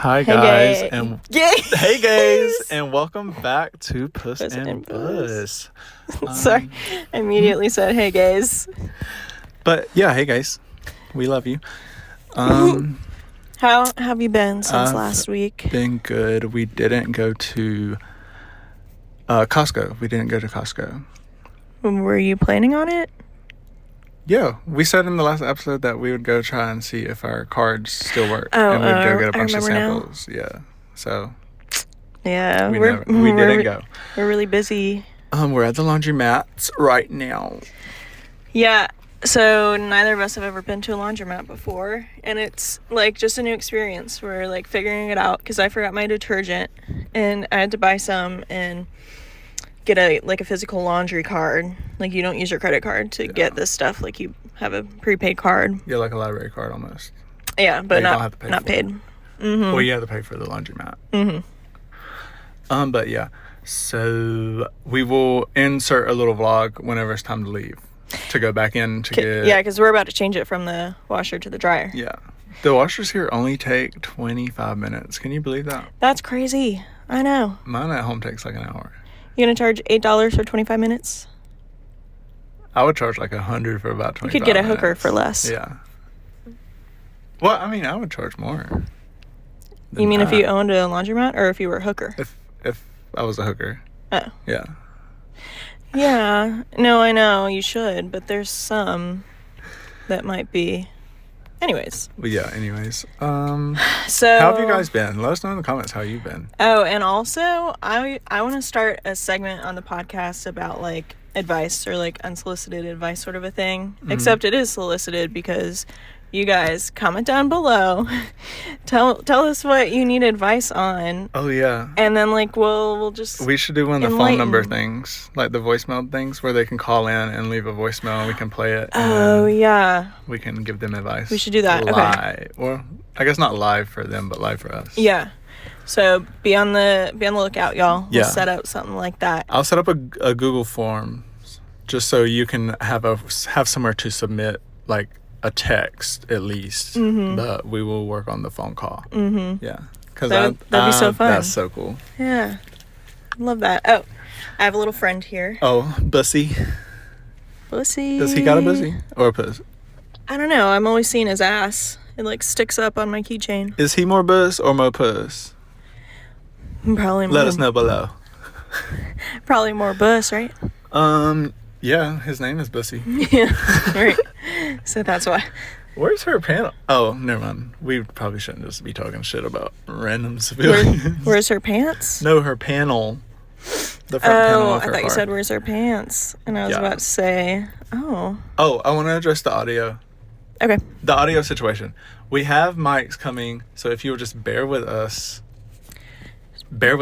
Hi guys, and hey guys, and welcome back to Puss&Buss. Sorry, I immediately said hey guys. But yeah, hey guys, we love you. How have you been since I've last week? Been good. We didn't go to Costco. We didn't go to Costco. Were you planning on it? Yeah, we said in the last episode that we would go try and see if our cards still work, Oh, and we'd go get a bunch of now. samples. Yeah, so Yeah, we didn't go. We're really busy. We're at the laundromats right now. Yeah, so neither of us have ever been to a laundromat before, and it's like just a new experience. We're like figuring it out because I forgot my detergent, and I had to buy some and get a physical laundry card. Like, you don't use your credit card to get this stuff. Like, you have a prepaid card. Yeah, like a library card almost. Yeah, but not paid. Mm-hmm. Well, you have to pay for the laundromat. Mm-hmm. But yeah, so we will insert a little vlog whenever it's time to leave to go back in to get. Yeah, because we're about to change it from the washer to the dryer. Yeah, the washers here only take 25 minutes. Can you believe that? That's crazy. I know. Mine at home takes like an hour. You gonna charge $8 for 25 minutes? I would charge like $100 for about 25 minutes. You could get a hooker for less. Yeah. Well, I mean, I would charge more. You mean if you owned a laundromat or if you were a hooker? If I was a hooker. Oh. Yeah. Yeah. No, I know. You should, but there's some that might be. Anyways. Well, yeah, anyways. So how have you guys been? Let us know in the comments how you've been. Oh, and also, I want to start a segment on the podcast about, like, advice or, like, unsolicited advice sort of a thing. Mm-hmm. Except it is solicited because you guys comment down below. Tell us what you need advice on. Oh, yeah. And then, like, we'll just we should do one of the phone number things, like the voicemail things where they can call in and leave a voicemail and we can play it. Oh, yeah. We can give them advice. We should do that. Live. Okay. Well, I guess not live for them, but live for us. Yeah. So be on the lookout, y'all. Yeah. We'll set up something like that. I'll set up a Google form just so you can have somewhere to submit, like, a text at least. Mm-hmm. But we will work on the phone call. Mm-hmm. Yeah. Because that'd be so fun. That's so cool. Yeah. Love that. Oh, I have a little friend here. Oh, Bussy. Bussy. Does he got a Bussy or a Puss? I don't know. I'm always seeing his ass. It, like, sticks up on my keychain. Is he more Buss or more Puss? Probably more. Let us know below. Probably more Buss, right? Yeah, his name is Bussy. Yeah, right. So that's why. Where's her panel? Oh, never mind. We probably shouldn't just be talking shit about random civilians. Where's her pants? No, her panel. The front panel of her I thought car. You said where's her pants, and I was about to say, oh. Oh, I want to address the audio. Okay. The audio situation. We have mics coming, so if you will just bear with us.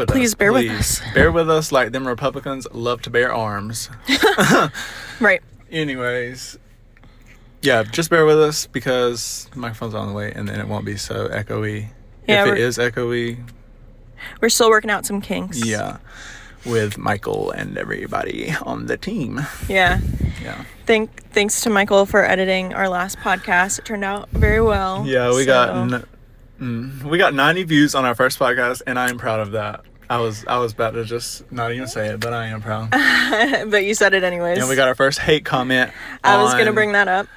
Please bear with us. Bear with us like them Republicans love to bear arms. Right. Anyways, yeah, just bear with us because the microphone's on the way and then it won't be so echoey. Yeah, if it is echoey. We're still working out some kinks. Yeah. With Michael and everybody on the team. Yeah. Yeah. Thanks to Michael for editing our last podcast. It turned out very well. Yeah, we got 90 views on our first podcast, and I am proud of that. I was about to just not even say it, but I am proud. But you said it anyways. And we got our first hate comment. I was gonna bring that up.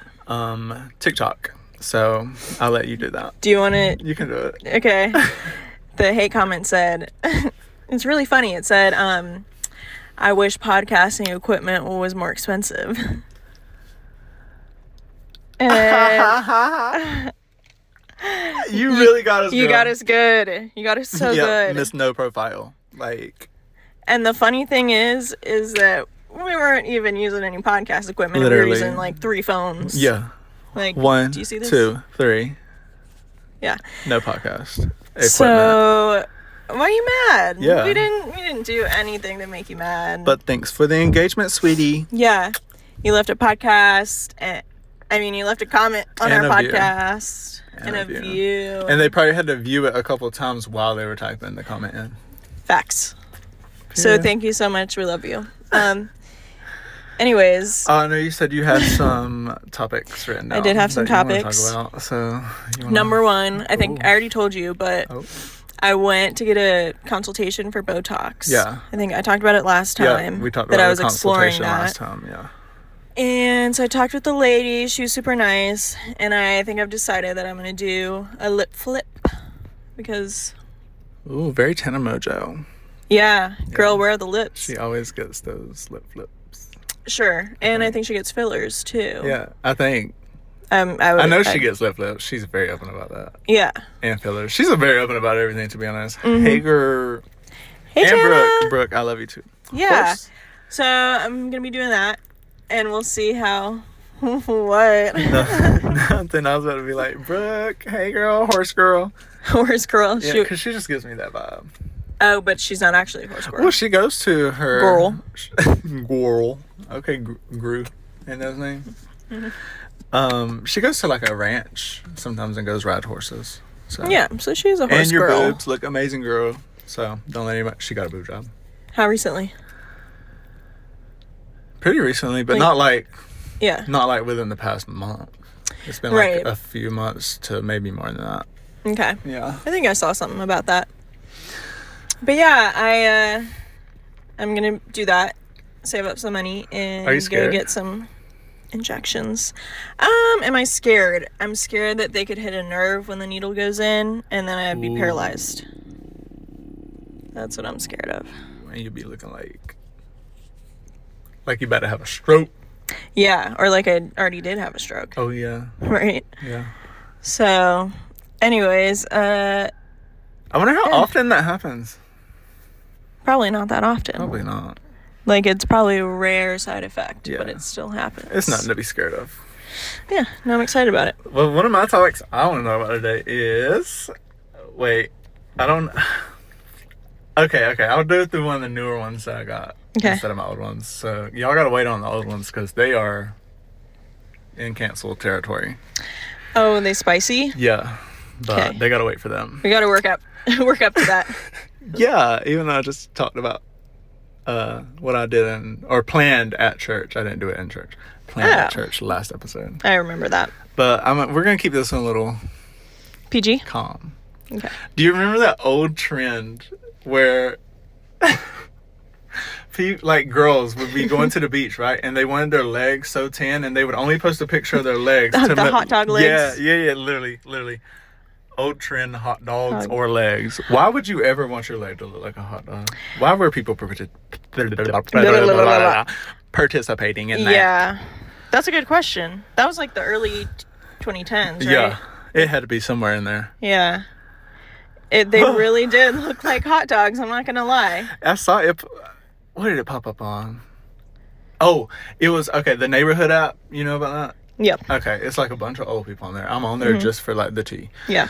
TikTok. So I'll let you do that. Do you want to? You can do it. Okay. The hate comment said, it's really funny. It said, I wish podcasting equipment was more expensive. And you really got us. You got us good. You got us so good. Miss No Profile. Like. And the funny thing is that we weren't even using any podcast equipment. Literally. We were using like 3 phones. Yeah. Like 1, do you see this? 2, 3. Yeah. No podcast equipment. So why are you mad? Yeah. We didn't do anything to make you mad. But thanks for the engagement, sweetie. Yeah. You left a podcast you left a comment on our podcast. And a view. And they probably had to view it a couple of times while they were typing the comment in. Facts. Yeah. So thank you so much. We love you. Anyways. Oh, I know you said you had some topics written down. I did have some topics. Talk about, so Number one, I think I already told you, but I went to get a consultation for Botox. Yeah. I think I talked about it last time. Yeah, we talked that about I was the exploring consultation that. last time, yeah. And so I talked with the lady. She was super nice. And I think I've decided that I'm going to do a lip flip. Because... Ooh, very Tana Mojo. Yeah. Girl, where are the lips? She always gets those lip flips. Sure. And I think she gets fillers, too. Yeah, I think. I know she gets lip flips. She's very open about that. Yeah. And fillers. She's very open about everything, to be honest. Mm-hmm. Hager. Hey, and Tana. Brooke, I love you, too. Yeah. So I'm going to be doing that. And we'll see how... What? Nothing. I was about to be like, Brooke, hey girl, horse girl. Horse girl. Yeah, because she just gives me that vibe. Oh, but she's not actually a horse girl. Well, she goes to her... Girl. Okay, Gru. Ain't that his name? Mm-hmm. She goes to like a ranch sometimes and goes ride horses. So. Yeah, so she's a horse girl. And your boobs look amazing, girl. So don't let anybody... She got a boob job. How recently? Pretty recently, but not like... Yeah. Not like within the past month. It's been like a few months to maybe more than that. Okay. Yeah. I think I saw something about that. But yeah, I'm gonna do that. Save up some money and go get some injections. Am I scared? I'm scared that they could hit a nerve when the needle goes in and then I'd be paralyzed. That's what I'm scared of. And you'd be looking like you better have a stroke. Yeah, or like I already did have a stroke. Oh, yeah. Right? Yeah. So, anyways, I wonder how often that happens. Probably not that often. Probably not. Like, it's probably a rare side effect, but it still happens. It's nothing to be scared of. Yeah, no, I'm excited about it. Well, one of my topics I want to know about today is... Wait, I don't... Okay, I'll do it through one of the newer ones that I got. Okay. Instead of my old ones. So y'all gotta wait on the old ones because they are in cancel territory. Oh, they spicy? Yeah, but they gotta wait for them. We gotta work up to that. Yeah, even though I just talked about what I did or planned at church. I didn't do it in church. Planned at church last episode. I remember that. But we're gonna keep this one a little PG? Calm. Okay. Do you remember that old trend where girls would be going to the beach, right? And they wanted their legs so tan, and they would only post a picture of their legs. The hot dog legs? Yeah, literally. Old trend hot dogs or legs. Why would you ever want your leg to look like a hot dog? Why were people participating in that? Yeah. That's a good question. That was like the early 2010s, right? Yeah. It had to be somewhere in there. Yeah. They really did look like hot dogs, I'm not gonna lie. I saw it. What did it pop up on? Oh, it was, the neighborhood app. You know about that? Yep. Okay, it's like a bunch of old people on there. I'm on there just for like the tea. Yeah.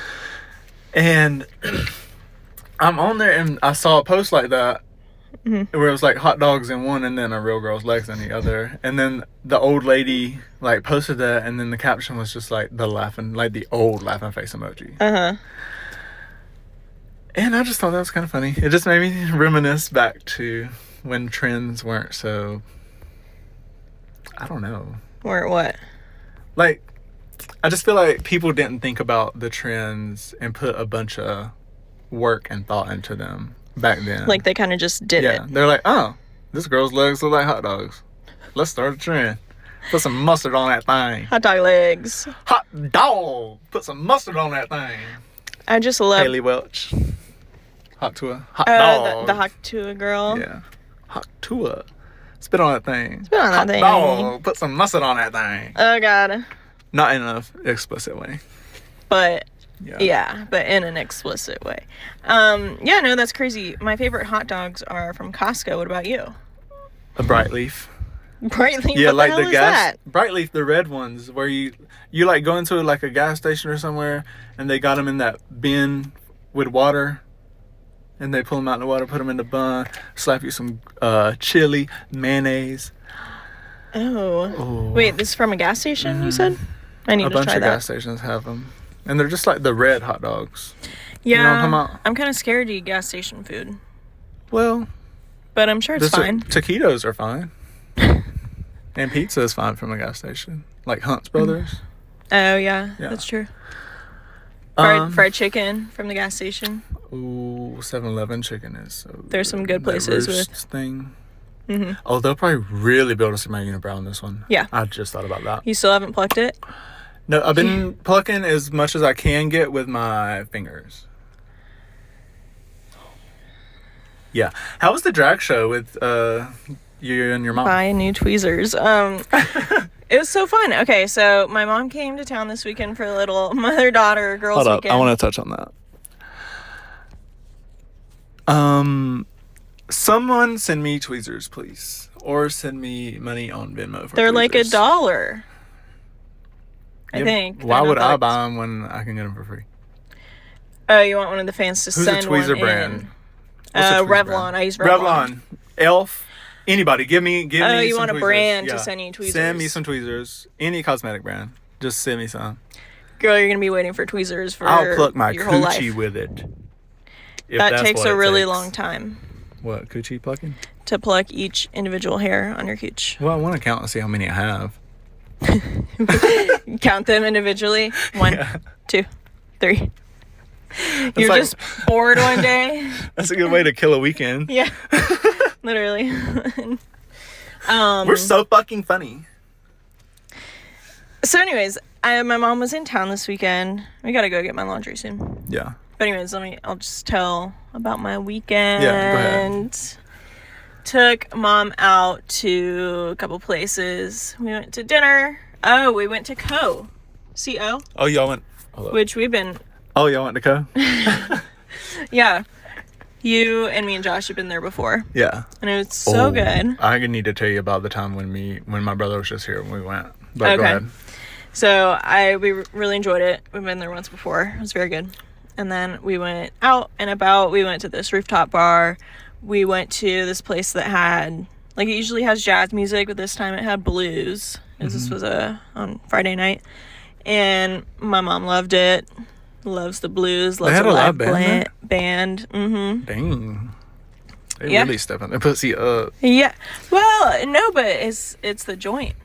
And I'm on there and I saw a post like that where it was like hot dogs in one and then a real girl's legs in the other. And then the old lady like posted that and then the caption was just like the old laughing face emoji. Uh-huh. And I just thought that was kind of funny. It just made me reminisce back to when trends weren't so... I don't know. Or what? Like, I just feel like people didn't think about the trends and put a bunch of work and thought into them back then. Like, they kind of just did it. Yeah, they're like, oh, this girl's legs look like hot dogs. Let's start a trend. Put some mustard on that thing. Hot dog legs. Hot dog! Put some mustard on that thing. I just love... Haley Welch. Hot Tua. Hot dog. The Hot Tua girl. Yeah. Hot Tua. Spit on that thing. Spit on that thing. Dog. Put some mustard on that thing. Oh, God. Not in an explicit way. But, yeah, but in an explicit way. Yeah, no, that's crazy. My favorite hot dogs are from Costco. What about you? A bright leaf. Bright leaf? Yeah, what like the hell the is gas. that? Bright leaf, the red ones, where you like go into like a gas station or somewhere, and they got them in that bin with water. And they pull them out in the water, put them in the bun, slap you some chili, mayonnaise. Oh. Wait, this is from a gas station, you said? I need to try that. A bunch of gas stations have them. And they're just like the red hot dogs. Yeah. You know what I'm talking about? I'm kind of scared to eat gas station food. Well. But I'm sure it's fine. Taquitos are fine. And pizza is fine from a gas station. Like Hunt's Brothers. Oh, yeah. That's true. Fried chicken from the gas station. Ooh, 7-Eleven chicken is so There's some good places with thing. Mm-hmm. Oh, they'll probably really build us a unibrow on this one. Yeah. I just thought about that. You still haven't plucked it? No, I've been plucking as much as I can get with my fingers. Yeah. How was the drag show with you and your mom? Buying new tweezers. It was so fun. Okay, so my mom came to town this weekend for a little mother-daughter girls weekend. I want to touch on that. Someone send me tweezers, please. Or send me money on Venmo for They're tweezers. like $1. I think. Why would I buy them when I can get them for free? Oh, you want one of the fans to Who's send one a tweezer brand? Revlon. Brand? I use Revlon. Elf. Anybody. Give me Oh, you some want a tweezers. brand to send you tweezers? Send me some tweezers. Any cosmetic brand. Just send me some. Girl, you're going to be waiting for tweezers for I'll pluck my your whole life. coochie with it. That takes a really long time. What, coochie plucking? To pluck each individual hair on your cooch. Well, I want to count and see how many I have. Count them individually. 1, 2, 3. You're like, just bored one day. That's a good way to kill a weekend. Yeah. Literally. We're so fucking funny. So anyways, my mom was in town this weekend. We gotta go get my laundry soon. Yeah. But anyways, I'll just tell about my weekend. Yeah, go ahead. Took mom out to a couple places. We went to dinner. Oh, we went to C-O. Oh, y'all went. Which we've been. Oh, y'all went to Co? Yeah. You and me and Josh have been there before. Yeah. And it was so good. I need to tell you about the time when my brother was just here when we went. But go ahead. So we really enjoyed it. We've been there once before. It was very good. And then we went out and about. We went to this rooftop bar. We went to this place that had, like, it usually has jazz music, but this time it had blues. Because this was on Friday night. And my mom loved it. Loves the blues. Loves a live band. Mm-hmm. Dang. They really stepping their pussy up. Yeah. Well, no, but it's the joint.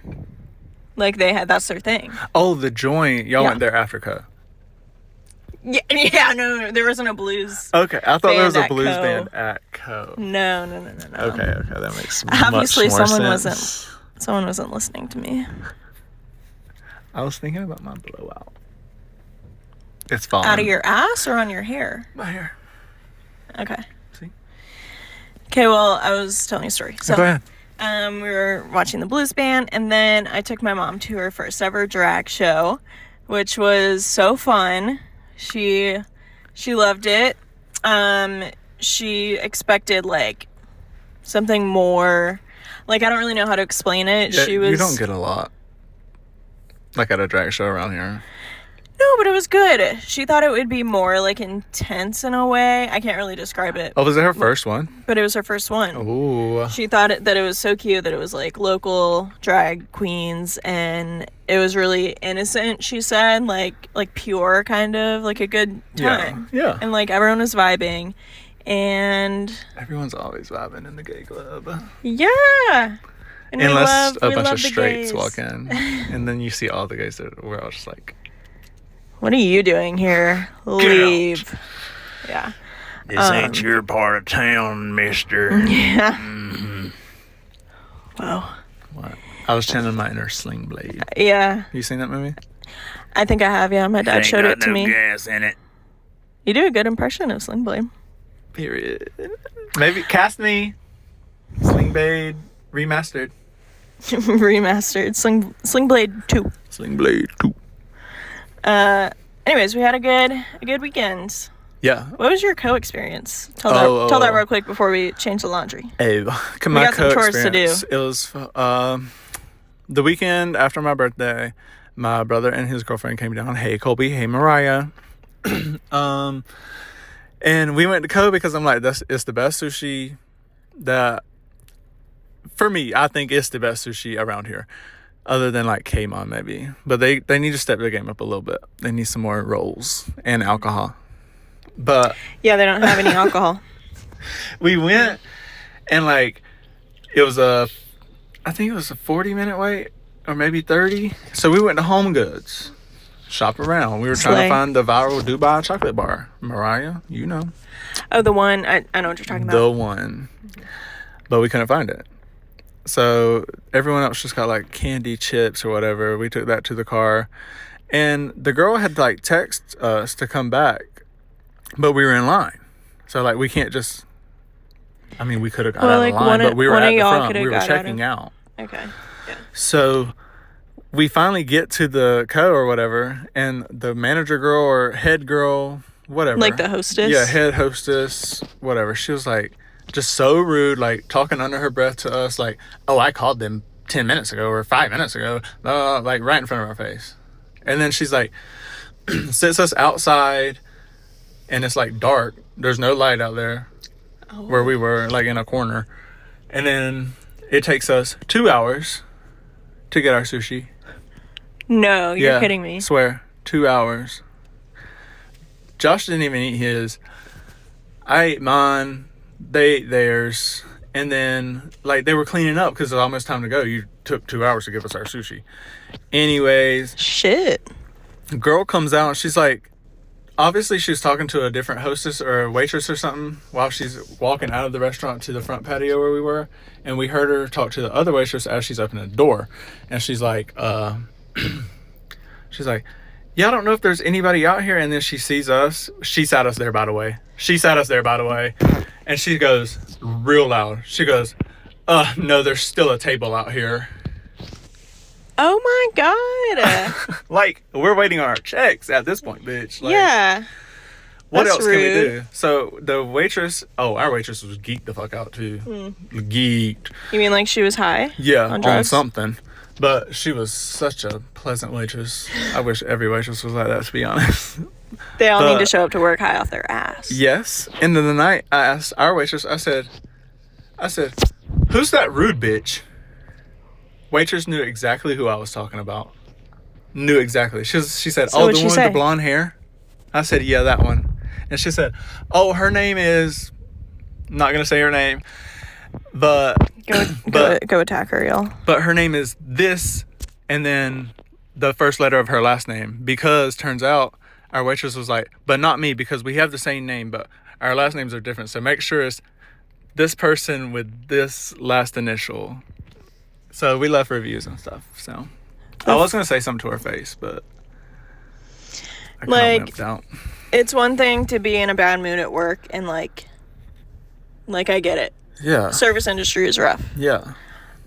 Like, that's their thing. Oh, the joint. Y'all went there after Co. Yeah, no, there wasn't a blues. Okay, I thought there was a blues band at Co. No. Okay, that makes obviously much more sense. Someone wasn't listening to me. I was thinking about my blowout. It's falling. Out of your ass or on your hair? My hair. Okay. See? Okay, well, I was telling you a story. So, go ahead. We were watching the blues band, and then I took my mom to her first ever drag show, which was so fun. She loved it. She expected, like, something more. Like, I don't really know how to explain it. Yeah, you don't get a lot, like, at a drag show around here. No, but it was good. She thought it would be more, like, intense in a way. I can't really describe it. Oh, was it her first one? But it was her first one. Ooh. She thought that it was so cute that it was, like, local drag queens, and it was really innocent, she said. Like pure, kind of. Like, a good time. Yeah. And, like, everyone was vibing. And everyone's always vibing in the gay club. Yeah. And unless we a bunch of the straights gays. Walk in. And then you see all the gays that we're all just like, what are you doing here? Leave. Yeah. This ain't your part of town, mister. Yeah. Mm-hmm. Wow. What? I was channeling my inner Sling Blade. Yeah. You seen that movie? I think I have, yeah. My dad showed it to me. Gas in it. You do a good impression of Sling Blade. Period. Maybe cast me. Sling Blade remastered. Remastered. Sling Blade 2. Sling Blade 2. Anyways, we had a good weekend. Yeah. What was your experience? Tell that real quick bore we change the laundry. Hey, we got some chores to do. It was the weekend after my birthday. My brother and his girlfriend came down. Hey, Colby. Hey, Mariah. And we went to Co because I'm like, it's the best sushi that, for me, I think it's the best sushi around here. Other than, like, Kmart, maybe. But they need to step their game up a little bit. They need some more rolls and alcohol. But yeah, they don't have any alcohol. We went, and, like, it was I I think it was a 40-minute wait, or maybe 30. So we went to Home Goods, shop around. We were trying to find the viral Dubai chocolate bar. Mariah, you know. Oh, the one. I know what you're talking about. The one. But we couldn't find it. So everyone else just got like candy chips or whatever. We took that to the car. And the girl had like text us to come back, but we were in line. So like we can't just, I mean, we could have got out of line, but we were at the front. We were checking out. Okay. Yeah. So we finally get to the or whatever, and the manager girl or head girl, whatever. Like the hostess? Yeah, head hostess, whatever. She was like, just so rude, like talking under her breath to us, like, oh, I called them 10 minutes ago or 5 minutes ago, like right in front of our face. And then she's like, sits us outside, and it's like dark. There's no light out there where we were, like in a corner. And then it takes us 2 hours to get our sushi. No, you're kidding me. Swear, 2 hours. Josh didn't even eat his. I ate mine. They ate theirs. And then, like, they were cleaning up because it was almost time to go. You took 2 hours to give us our sushi. Anyways. Shit. The girl comes out and she's like, obviously she was talking to a different hostess or a waitress or something while she's walking out of the restaurant to the front patio where we were. And we heard her talk to the other waitress as she's opening the door. And she's like, yeah, I don't know if there's anybody out here. And then she sees us. She sat us there, by the way. And she goes real loud. She goes, no, there's still a table out here. Oh my God. Like, we're waiting on our checks at this point, bitch. Like, yeah. What else can we do? So the waitress, our waitress was geeked the fuck out too. Geeked. You mean like she was high? Yeah, on something. But she was such a pleasant waitress. I wish every waitress was like that, to be honest. They all need to show up to work high off their ass. Yes. End of the night, I asked our waitress, I said, who's that rude bitch? Waitress knew exactly who I was talking about. Knew exactly. She said, the one with the blonde hair? I said, yeah, that one. And she said, oh, her name is... I'm not going to say her name. But... Go attack her, y'all. But her name is this, and then the first letter of her last name. Because, turns out, our waitress was like, but not me, because we have the same name, but our last names are different. So make sure it's this person with this last initial. So we left reviews and stuff. So I was going to say something to her face, but I kind of wimped out. It's one thing to be in a bad mood at work and like I get it. Yeah. Service industry is rough. Yeah.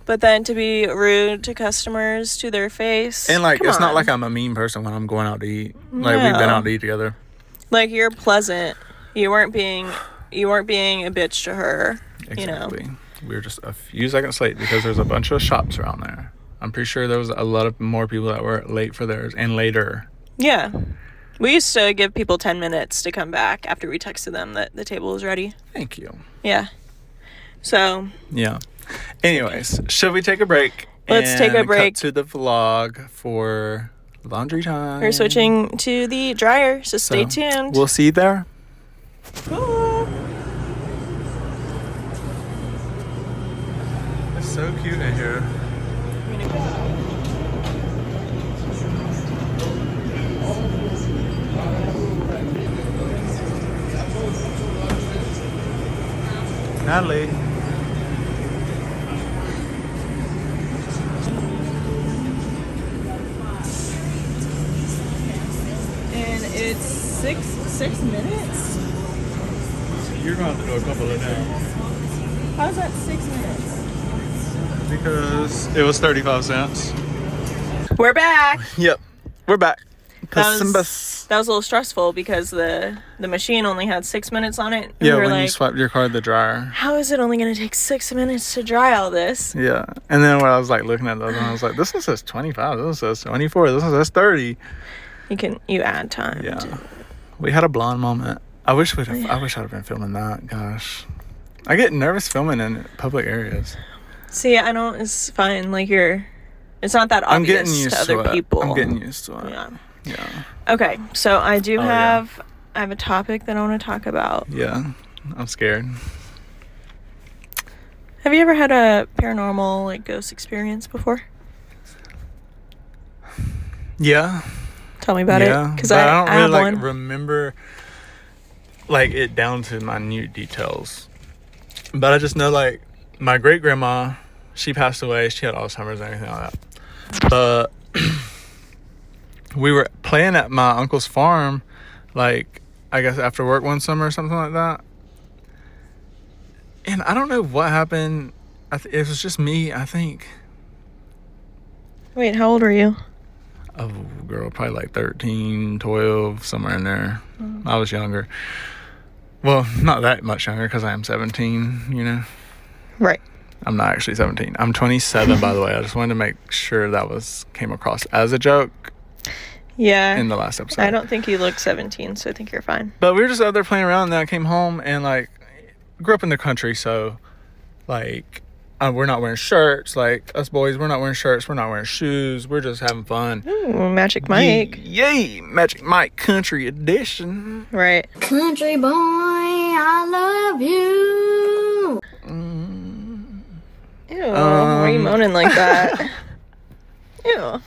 But then to be rude to customers to their face. And like, it's not like I'm a mean person when I'm going out to eat. Like, we've been out to eat together. Like, you're pleasant. You weren't being a bitch to her. Exactly. You know? We were just a few seconds late because there's a bunch of shops around there. I'm pretty sure there was a lot of more people that were late for theirs and later. Yeah. We used to give people 10 minutes to come back after we texted them that the table was ready. Thank you. Yeah. So. Yeah. Anyways, should we take a break? Let's take a break. Cut to the vlog for laundry time. We're switching to the dryer, so stay tuned. We'll see you there. Cool. It's so cute in here. Natalie. And it's six minutes? You're going to have to do a couple of days. How's that 6 minutes? Because it was 35 cents. We're back. Yep. We're back. Puss&Buss. That was a little stressful because the machine only had 6 minutes on it. Yeah, when you swiped your card, the dryer. How is it only going to take 6 minutes to dry all this? Yeah. And then when I was like looking at the other one, I was like, this one says 25. This one says 24. This one says 30. You add time. Yeah. We had a blonde moment. I wish I'd have been filming that. Gosh. I get nervous filming in public areas. See, I don't. It's fine. Like it's not that obvious to other people. I'm getting used to it. Yeah. Okay, so I have a topic that I want to talk about. Yeah, I'm scared. Have you ever had a paranormal, like, ghost experience before? Yeah. Tell me about it. Because I don't really, like, one. remember, like, it down to minute details. But I just know, like, my great-grandma, she passed away. She had Alzheimer's and everything like that. But we were playing at my uncle's farm, like, I guess after work one summer or something like that. And I don't know what happened. It was just me, I think. Wait, how old were you? Oh, girl, probably like 13, 12, somewhere in there. I was younger. Well, not that much younger because I am 17, you know. Right. I'm not actually 17. I'm 27, by the way. I just wanted to make sure that came across as a joke. Yeah. In the last episode. I don't think you look 17, so I think you're fine. But we were just out there playing around, and then I came home, and, like, grew up in the country, so, like, we're not wearing shirts. Like, us boys, we're not wearing shirts. We're not wearing shoes. We're just having fun. Ooh, Magic Mike. Yay! Magic Mike Country Edition. Right. Country boy, I love you. Ew, why are you moaning like that? Ew.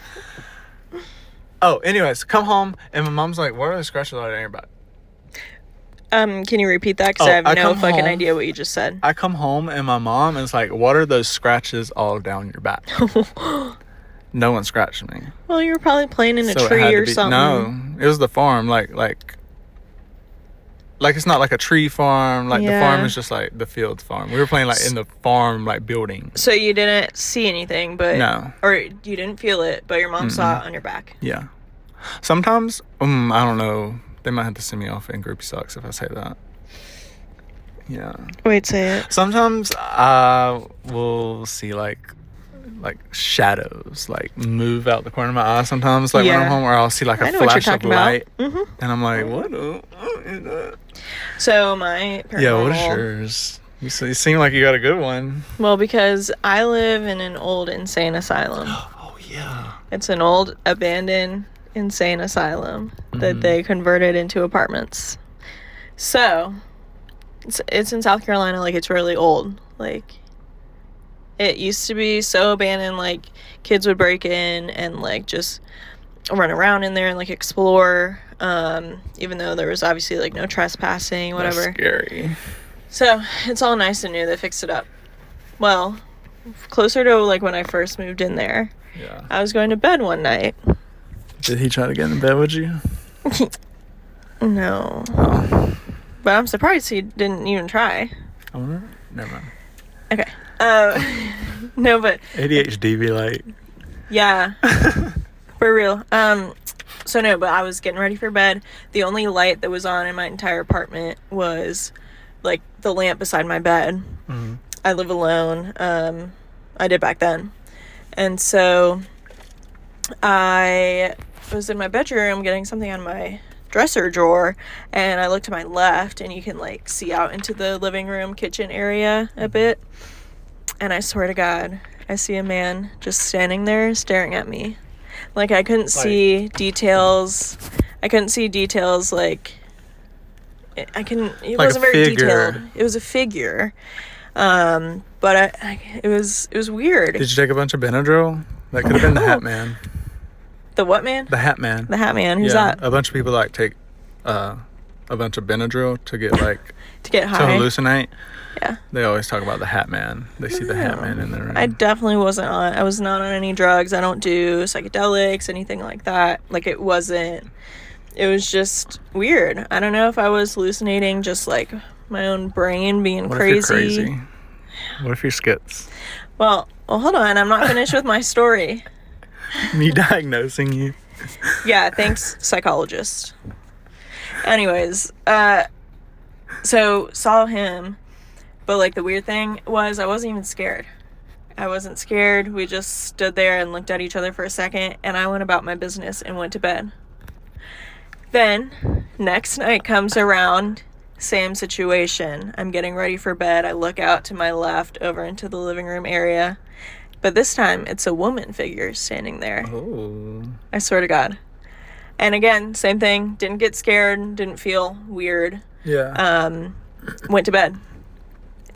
Oh, anyways, come home, and my mom's like, what are the scratches on your back? Can you repeat that? Because I have no fucking idea what you just said. I come home, and my mom is like, what are those scratches all down your back? No one scratched me. Well, you were probably playing in a tree or something. No, it was the farm, like it's not like a tree farm. Like, the farm is just like the field farm. We were playing like in the farm, like, building. So you didn't see anything, but no, or you didn't feel it, but your mom saw it on your back. Yeah. Sometimes, I don't know. They might have to send me off in groupie socks if I say that. Yeah. Wait, say it. Sometimes I will see like shadows like move out the corner of my eye sometimes, like when I'm home, or I'll see like a flash of light, and I'm like, what is that? So my paranormal, yeah, what is yours? You seem like you got a good one. Well, because I live in an old insane asylum. Oh yeah, it's an old abandoned insane asylum that they converted into apartments. So it's in South Carolina. Like, it's really old. Like, it used to be so abandoned, like, kids would break in and, like, just run around in there and, like, explore, even though there was obviously, like, no trespassing, whatever. That's scary. So it's all nice and new. They fixed it up. Well, closer to, like, when I first moved in there, I was going to bed one night. Did he try to get in bed with you? No. Oh. But I'm surprised he didn't even try. Oh, never mind. Okay. No, but ADHD be like, yeah, for real. So no, but I was getting ready for bed. The only light that was on in my entire apartment was, like, the lamp beside my bed. I live alone. I did back then. And so I was in my bedroom getting something out of my dresser drawer, and I looked to my left, and you can, like, see out into the living room kitchen area a bit, and I swear to God, I see a man just standing there staring at me. Like, I couldn't see details. It wasn't very detailed. It was a figure. But it was weird. Did you take a bunch of Benadryl? That could have been the Hat Man. The what man? The Hat Man. The Hat Man. Who's that? A bunch of people, like, take a bunch of Benadryl to get, like, to get high, to hallucinate. Yeah. They always talk about the Hat Man. They see the Hat Man in their room. I definitely wasn't on. I was not on any drugs. I don't do psychedelics, anything like that. Like, it was just weird. I don't know if I was hallucinating, just, like, my own brain being crazy. What if you're crazy? What if you're skits? Well, hold on. I'm not finished with my story. Me diagnosing you. Yeah, thanks, psychologist. Anyways, so saw him, but, like, the weird thing was I wasn't even scared. I wasn't scared. We just stood there and looked at each other for a second, and I went about my business and went to bed. Then, next night comes around, same situation. I'm getting ready for bed. I look out to my left over into the living room area. But this time, it's a woman figure standing there. Oh. I swear to God. And again, same thing. Didn't get scared. Didn't feel weird. Yeah. Went to bed.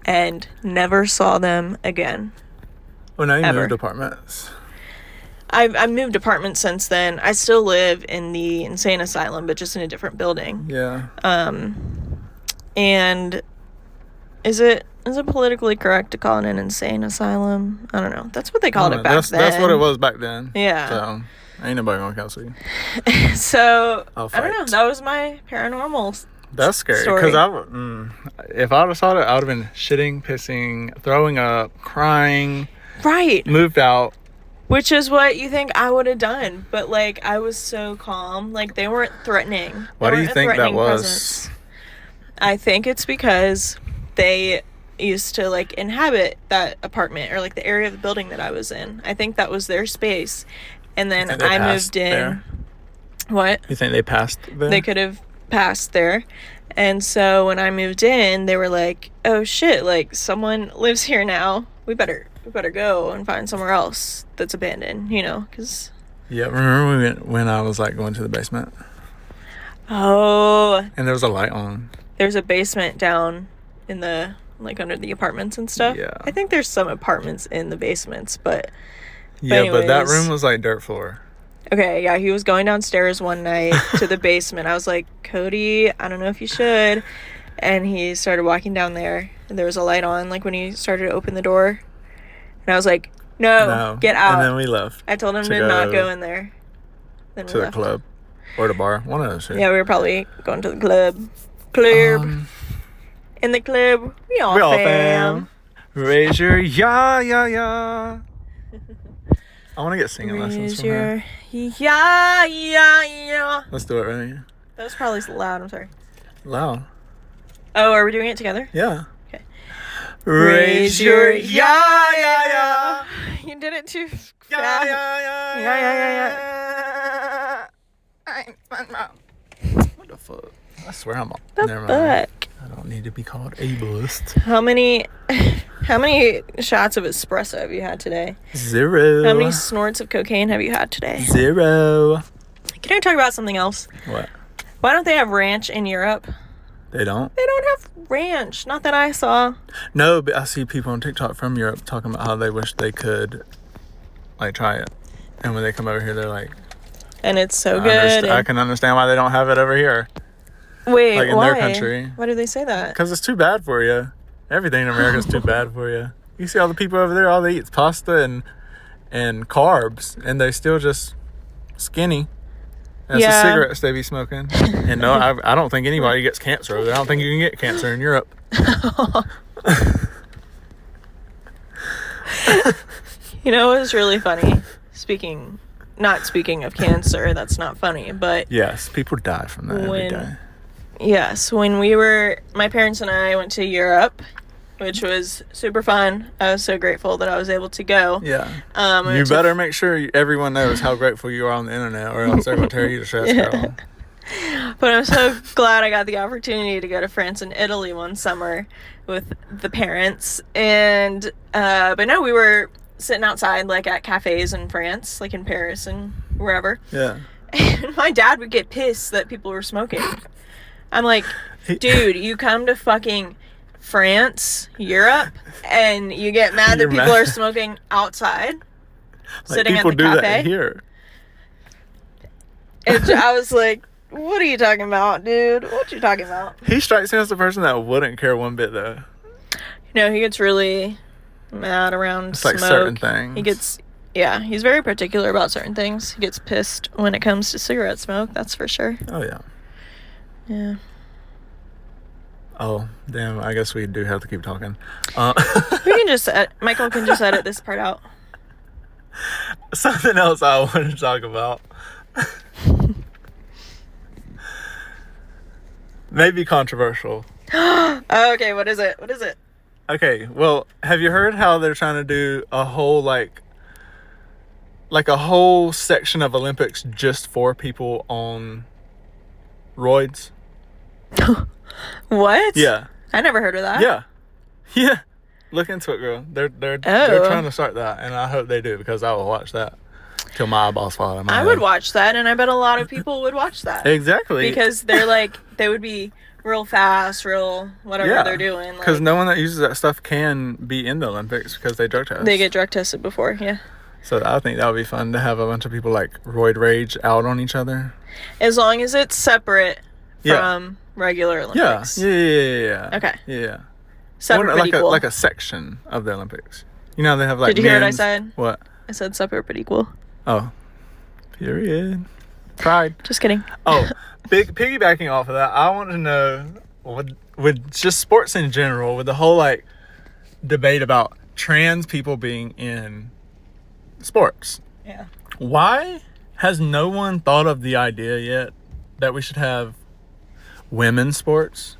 and never saw them again. Well, now you Ever. moved apartments. I've moved apartments since then. I still live in the insane asylum, but just in a different building. Yeah. And is it politically correct to call it an insane asylum? I don't know. That's what they called it back then. That's what it was back then. Yeah. So, ain't nobody gonna cancel you. So, I'll I don't know. fight. That was my paranormal That's scary. story. Because if I would have saw it, I would have been shitting, pissing, throwing up, crying, Right. moved out. Which is what you think I would have done. But, like, I was so calm. Like, they weren't threatening. Why do you weren't a think that threatening was? presence. I think it's because they used to, like, inhabit that apartment or, like, the area of the building that I was in. I think that was their space. And then think they I passed moved in. there? What? You think they passed there? They could have passed there. And so when I moved in, they were like, oh shit, like someone lives here now. We better go and find somewhere else that's abandoned, you know, because... Yeah, remember when I was, like, going to the basement? Oh, And there was a light on. there's a basement down in the, like, under the apartments and stuff. Yeah. I think there's some apartments in the basements, but... Yeah, but that anyways. room was, like, dirt floor. Okay, yeah, he was going downstairs one night to the basement. I was like, Cody, I don't know if you should. And he started walking down there, and there was a light on, like, when he started to open the door. And I was like, no, get out. And then we left I told him to to go not go in there. Then we to the left. club. Or the bar. One of those two. Yeah, we were probably going to the club. In the club, we all fam. Raise your ya. I want to get singing lessons Raise from her. your yeah. Let's do it right here. That was probably loud, I'm sorry. Loud. Oh, are we doing it together? Yeah. Okay. Raise your ya. You did it too fast. Yeah. What the fuck? I swear I'm... Never mind. Fuck. I don't need to be called ableist. How many shots of espresso have you had today? 0. How many snorts of cocaine have you had today? 0. Can I talk about something else? What? Why don't they have ranch in Europe? They don't? They don't have ranch. Not that I saw. No, but I see people on TikTok from Europe talking about how they wish they could, like, try it. And when they come over here, they're like... And it's so good. I can understand why they don't have it over here. Wait, like in why? their country. Why do they say that? Because it's too bad for you. Everything in America is too bad for you. You see all the people over there, all they eat is pasta and carbs. And they still just skinny. That's the cigarettes they be smoking. And no, I don't think anybody gets cancer over there. I don't think you can get cancer in Europe. You know, it was really funny. Not speaking of cancer, that's not funny, but... Yes, people die from that every day. Yes, when my parents and I went to Europe, which was super fun. I was so grateful that I was able to go. Yeah. You better make sure everyone knows how grateful you are on the internet, or else they're going to tear you to shreds, girl. But I'm so glad I got the opportunity to go to France and Italy one summer with the parents. And, but no, we were sitting outside, like, at cafes in France, like in Paris and wherever. Yeah. And my dad would get pissed that people were smoking. I'm like, dude, you come to fucking France, Europe, and you get mad that people are smoking outside, sitting at the cafe. People do that here. I was like, what are you talking about, dude? What you talking about? He strikes me as the person that wouldn't care one bit, though. No, he gets really mad around It's smoke. like certain things. He's very particular about certain things. He gets pissed when it comes to cigarette smoke, that's for sure. Oh, yeah. Yeah. Oh, damn, I guess we do have to keep talking. We can just, Michael can just edit this part out. Something else I want to talk about. Maybe controversial. Okay, what is it? Okay, well, have you heard how they're trying to do a whole, like a whole section of Olympics just for people on roids? What? Yeah. I never heard of that. Yeah. Look into it, girl. They're trying to start that, and I hope they do, because I will watch that till my eyeballs fall out of my head. I would watch that, and I bet a lot of people would watch that. Exactly. Because they're like, they would be real fast, real whatever they're doing. Because no one that uses that stuff can be in the Olympics because they drug test. They get drug tested before, yeah. So I think that would be fun to have a bunch of people like roid rage out on each other. As long as it's separate from regular Olympics. Yeah. Okay. Yeah. Separate but equal. Like a section of the Olympics. You know, they have like Did you hear what I said? What? I said separate but equal. Oh. Period. Pride. Just kidding. Oh, piggybacking off of that, I want to know, with just sports in general, with the whole like debate about trans people being in sports. Yeah. Why has no one thought of the idea yet that we should have women's sports,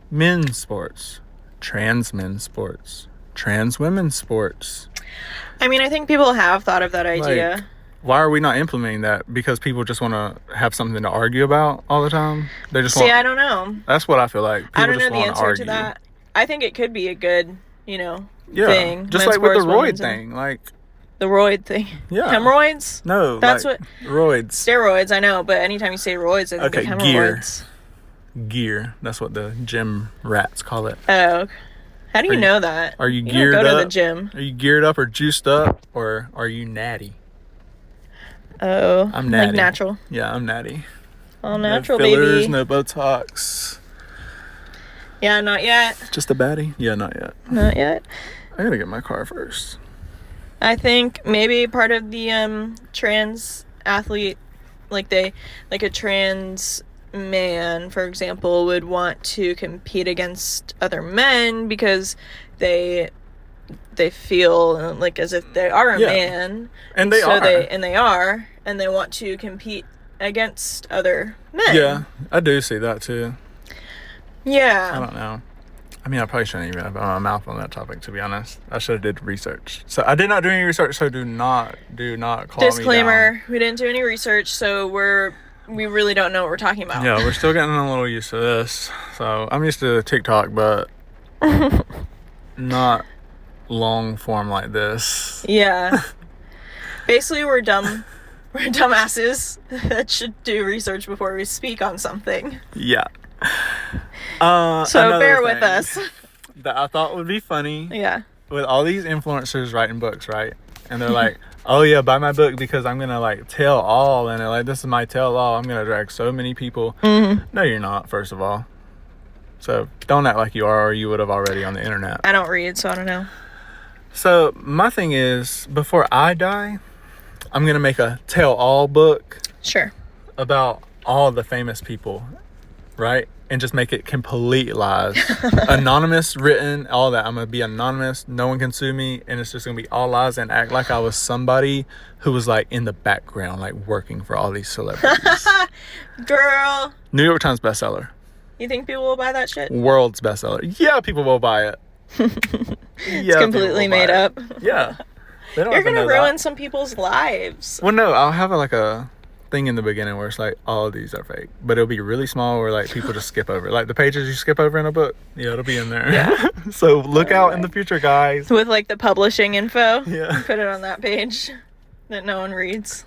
men's sports, trans men's sports, trans women's sports? I mean, I think people have thought of that idea. Like, why are we not implementing that? Because people just want to have something to argue about all the time? They just I don't know. That's what I feel like. People I don't know just the answer argue. to that. I think it could be a good, thing. Just like with the roid thing. Like, the roid thing. Yeah. Hemorrhoids? No. That's like, what... Roids. Steroids, I know. But anytime you say roids, I think of hemorrhoids. Gear. That's what the gym rats call it. Oh. How do you know that? Are you geared up? Go to the gym. Are you geared up or juiced up? Or are you natty? Oh. I'm natty. Like natural. Yeah, I'm natty. All natural, no fillers, baby. No Botox. Yeah, not yet. Just a baddie? Yeah, not yet. Not yet. I gotta get my car first. I think maybe part of the trans athlete, like a trans man, for example, would want to compete against other men because they feel like as if they are a man, and they are, and they want to compete against other men. Yeah, I do see that too. Yeah. I don't know. I mean, I probably shouldn't even have my mouth on that topic, to be honest. I should have did research. So I did not do any research, so do not call Disclaimer, me down. We didn't do any research, so we really don't know what we're talking about. Yeah, we're still getting a little used to this. So I'm used to TikTok, but not long form like this. Yeah. Basically, we're dumbasses that should do research before we speak on something. Yeah. So bear with us. That I thought would be funny. Yeah. With all these influencers writing books, right? And they're like, oh yeah, buy my book because I'm gonna like tell all, and like this is my tell all. I'm gonna drag so many people. Mm-hmm. No, you're not. First of all, so don't act like you are, or you would have already on the internet. I don't read, so I don't know. So my thing is, before I die, I'm gonna make a tell all book. Sure. About all the famous people, right? And just make it complete lies. Anonymous, written, all that. I'm going to be anonymous. No one can sue me. And it's just going to be all lies and act like I was somebody who was like in the background, like working for all these celebrities. Girl. New York Times bestseller. You think people will buy that shit? World's bestseller. Yeah, people will buy it. It's completely made up. Yeah. You're going to ruin some people's lives. Well, no, I'll have like a thing in the beginning where it's like all of these are fake, but it'll be really small where like people just skip over, like the pages you skip over in a book. Yeah, it'll be in there. Yeah. So look out in the future, guys, with like the publishing info. Yeah, put it on that page that no one reads.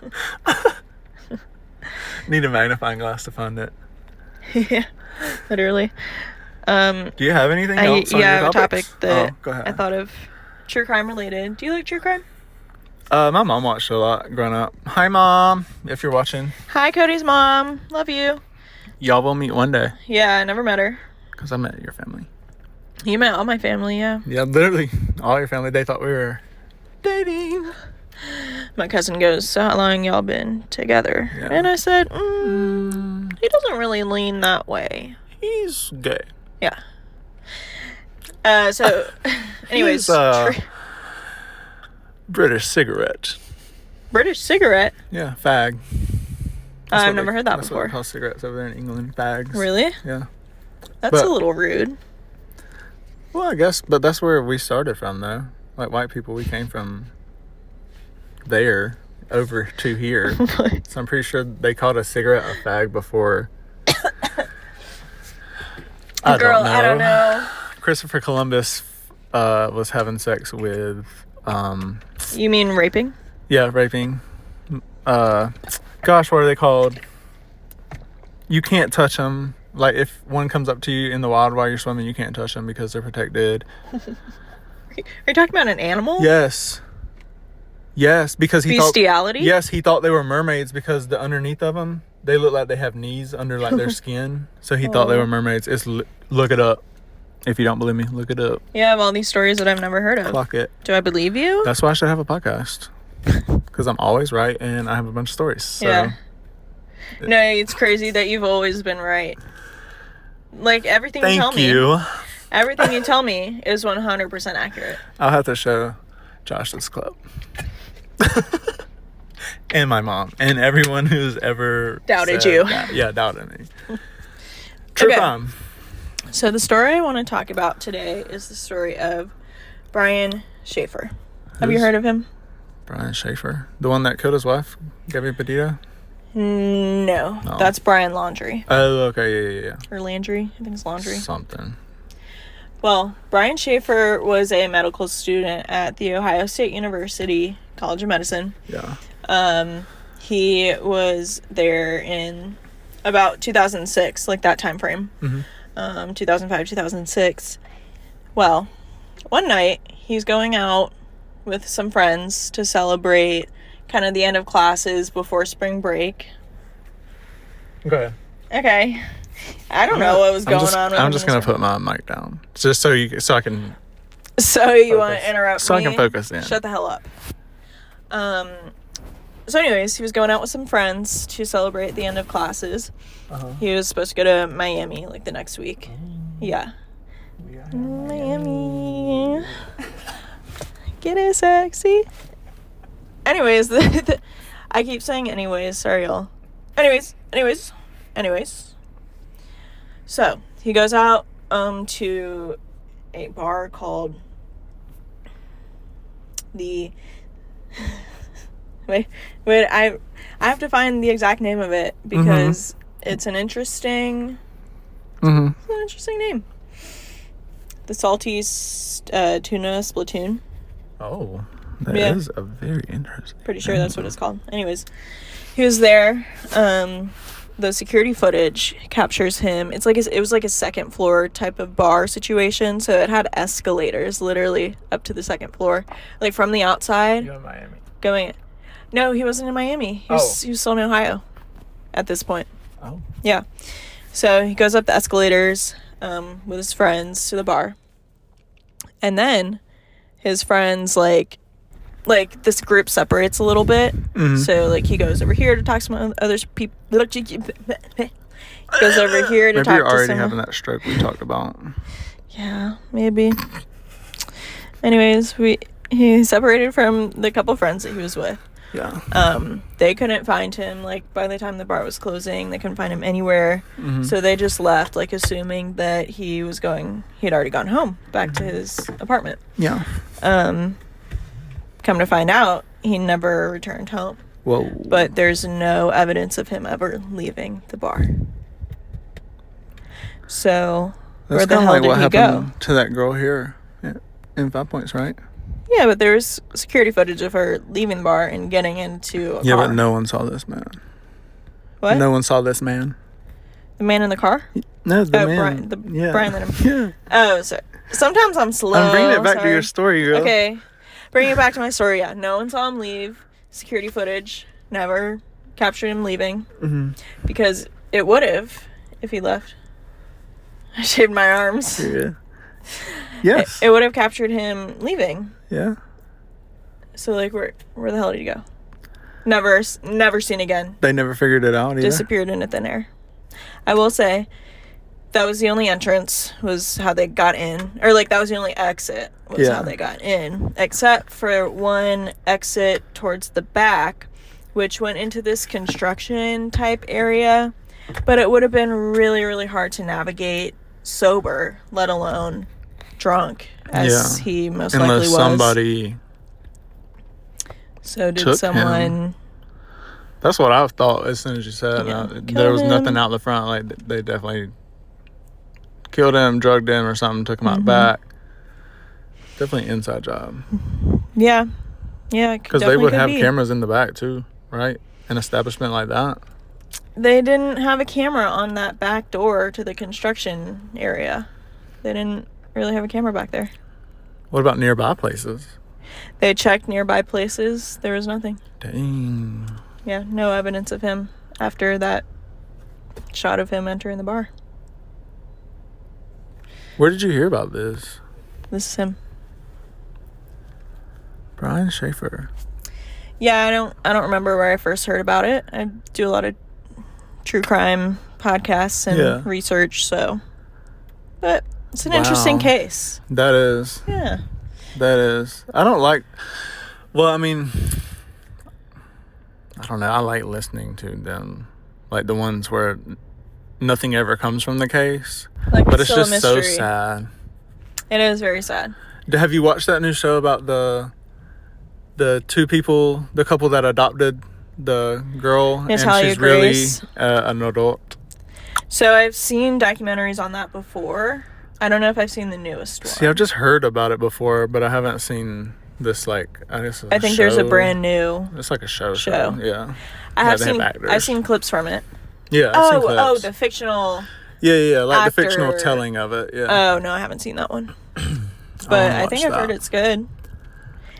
Need a magnifying glass to find it. Yeah, literally. Do you have anything else on I your have topics? A topic that go ahead. I thought of true crime related. Do you like true crime? My mom watched a lot growing up. Hi, Mom, if you're watching. Hi, Cody's mom. Love you. Y'all will meet one day. Yeah, I never met her. Because I met your family. You met all my family, yeah. Yeah, literally. All your family, they thought we were dating. My cousin goes, so how long y'all been together? Yeah. And I said, he doesn't really lean that way. He's gay. Yeah. So, anyways. British cigarette. British cigarette? Yeah, fag. I've never heard that that's before. What they call cigarettes over there in England, fags. Really? Yeah. That's a little rude. Well, I guess, but that's where we started from, though. Like white people, we came from there over to here. So I'm pretty sure they called a cigarette a fag before. I don't know. Christopher Columbus was having sex with. You mean raping? Yeah, raping. Gosh, what are they called? You can't touch them. Like, if one comes up to you in the wild while you're swimming, you can't touch them because they're protected. Are you talking about an animal? Yes. Yes, because he Bestiality? Yes, he thought they were mermaids because the underneath of them, they look like they have knees under like their skin. So he thought they were mermaids. Look it up. If you don't believe me, look it up. Yeah, I have all these stories that I've never heard of. Clock it. Do I believe you? That's why I should have a podcast. Because I'm always right and I have a bunch of stories. So. Yeah. No, it's crazy that you've always been right. Like, everything you tell me. Thank you. Everything you tell me is 100% accurate. I'll have to show Josh this clip. And my mom. And everyone who's ever doubted you. Doubted me. True crime. So the story I want to talk about today is the story of Brian Schaefer. Have you heard of him? Brian Schaefer? The one that killed his wife? Gabby Petito? No. That's Brian Laundrie. Oh, okay. Yeah. Or Landry. I think it's Laundrie. Something. Well, Brian Schaefer was a medical student at the Ohio State University College of Medicine. Yeah. He was there in about 2006, like that time frame. 2005, 2006. Well, one night he's going out with some friends to celebrate kind of the end of classes before spring break. Okay. Okay. I don't know what was going on. I'm just gonna put my mic down just so I can. So you want to interrupt me? So I can focus in. Shut the hell up. So anyways, he was going out with some friends to celebrate the end of classes. He was supposed to go to Miami like the next week. Yeah. Miami. Get it sexy. Anyways, I keep saying anyways. Sorry, y'all. Anyways. So, he goes out to a bar called the... Wait, I have to find the exact name of it because it's an interesting... It's an interesting name. The Salty Tuna Splatoon. Oh, that is a very interesting. Pretty sure that's what it's called. Anyways, he was there. The security footage captures him. It was like a second floor type of bar situation, so it had escalators literally up to the second floor, like from the outside. You're in Miami. No, he wasn't in Miami. He was still in Ohio at this point. Oh. Yeah. So he goes up the escalators with his friends to the bar. And then his friends, like this group separates a little bit. So, like, he goes over here to talk to some other people. He goes over here to talk to some... Maybe you're already having that stroke we talked about. Yeah, maybe. Anyways, he separated from the couple friends that he was with. Yeah. They couldn't find him, like, by the time the bar was closing. They couldn't find him anywhere. So they just left, like, assuming that he'd already gone home, back to his apartment. Yeah. Come to find out, he never returned home. Whoa. But there's no evidence of him ever leaving the bar. So, where the hell did he go? That's kind of like what happened to that girl here in 5 Points, right? Yeah, but there was security footage of her leaving the bar and getting into a car. Yeah, but no one saw this man. What? No one saw this man. The man in the car? No, the man. Brian that I'm... Oh, sorry. Sometimes I'm slow. I'm bringing it back to your story, girl. Okay. Bring it back to my story, yeah. No one saw him leave. Security footage never captured him leaving. Because it would have if he left. I shaved my arms. Yeah. Yes. It would have captured him leaving. Yeah. So, like, where the hell did he go? Never seen again. They never figured it out either? Disappeared into thin air. I will say, that was the only entrance, was how they got in. Or, like, that was the only exit, was how they got in. Except for one exit towards the back, which went into this construction type area. But it would have been really, really hard to navigate sober, let alone drunk, as he most likely was. Unless somebody did someone... Him. That's what I thought as soon as you said there was nothing out the front. Like, they definitely killed him, drugged him or something, took him out back. Definitely inside job. Yeah. Yeah, because they would have cameras in the back too, right? An establishment like that. they didn't have a camera on that back door to the construction area. They didn't really have a camera back there. What about nearby places? They checked nearby places. There was nothing. Dang. Yeah, no evidence of him after that shot of him entering the bar. Where did you hear about this? This is him. Brian Schaefer. Yeah, I don't remember where I first heard about it. I do a lot of true crime podcasts and research, so. But it's an interesting case. That is. Yeah. That is. I don't like. Well, I mean, I don't know. I like listening to them, like the ones where nothing ever comes from the case. Like, but it's just so mystery. sad. It is very sad. Have you watched that new show about the two people, the couple that adopted the girl, Natalia and she's Grace. really an adult? So I've seen documentaries on that before. I don't know if I've seen the newest one. See, I've just heard about it before, but I haven't seen this. Like, I guess it's I think there's a brand new. It's like a show. Yeah. I've seen clips from it. Yeah. I've seen clips. Oh, the fictional. Yeah, like actor. the fictional telling of it. Yeah. Oh no, I haven't seen that one. But I think I've heard it's good.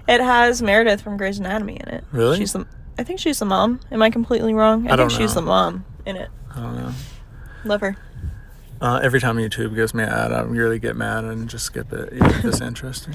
It has Meredith from Grey's Anatomy in it. Really? I think she's the mom. Am I completely wrong? I think she's the mom in it. I don't know. Love her. Every time YouTube gives me an ad, I really get mad and just skip it, even if it's interesting.